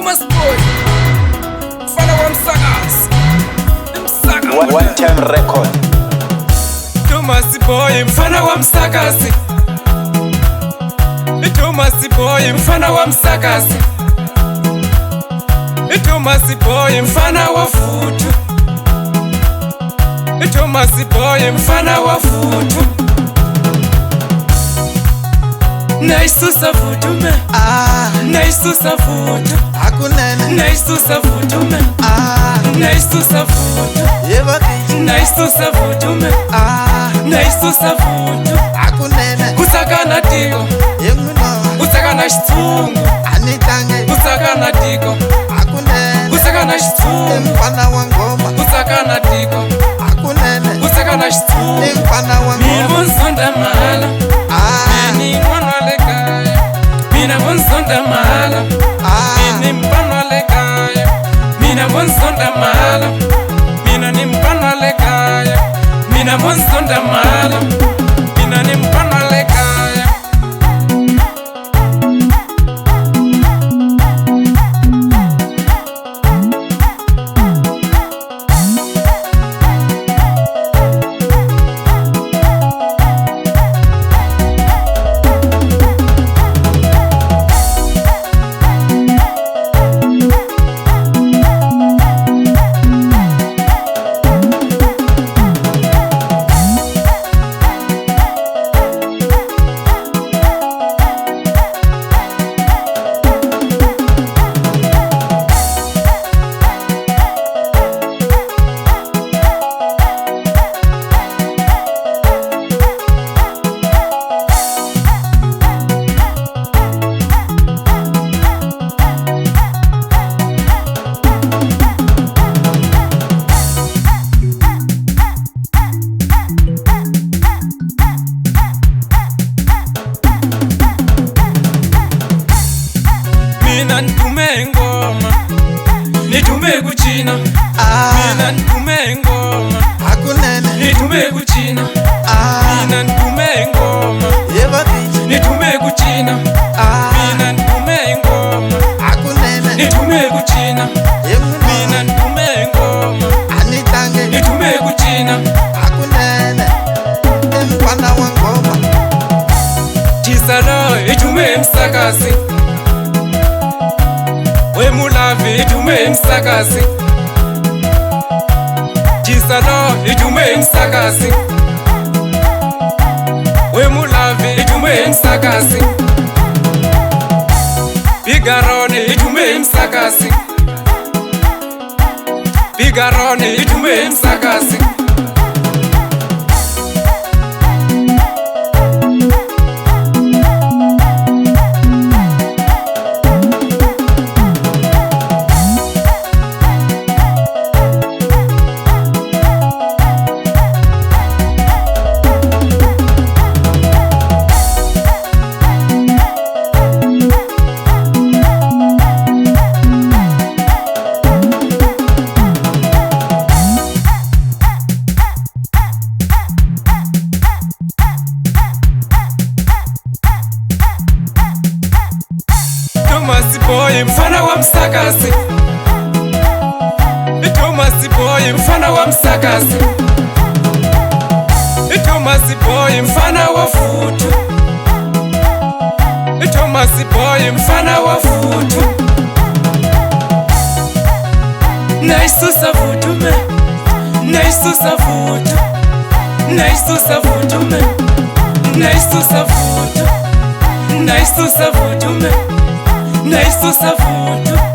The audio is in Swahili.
Thomas Boy, mfana wa Msakazi, Msaka One time record. Thomas Boy, mfana wa Msakazi, Thomas Boy, mfana wa Msakazi, Thomas Boy, mfana wa Futu, Thomas Boy, mfana wa Futu. Naisusa Futu me, naisusa Futu, naisusa Futu me, naisusa Futu, naisusa Futu me, naisusa Futu. Kusakana tiko, kusakana Xitsungu, kusakana tiko, kusakana Xitsungu, kusakana tiko, kusakana Xitsungu. Mina vonsonda mala, mini mwana lekaya, mina vonsonda mala, mini mwana lekaya, mina vonsonda mala, mina ni mwana lekaya, mina vonsonda mala, mina ni mwana lekaya. Mina nitume ngoma, nitume kuchina. Mina nitume ngoma, nitume kuchina. Mina nitume ngoma, nitume kuchina. Mina nitume ngoma, nitume kuchina. Mina nitume ngoma, nitume kuchina. Chisalo itume Msakazi, we Mulavi itume Msakazi, Chisalo itume Msakazi, we Mulavi itume Msakazi, Bigaroni itume Msakazi, Bigaroni itume Msakazi. Thomas Boy, mfana wa Msakazi, Thomas Boy, mfana wa Msakazi, Thomas Boy, mfana wa Futu, Thomas Boy, mfana wa Futu. Naisusa Futu me, naisusa Futu, naisusa Futu me, naisusa Futu, naisusa Futu me, naisusa Futu.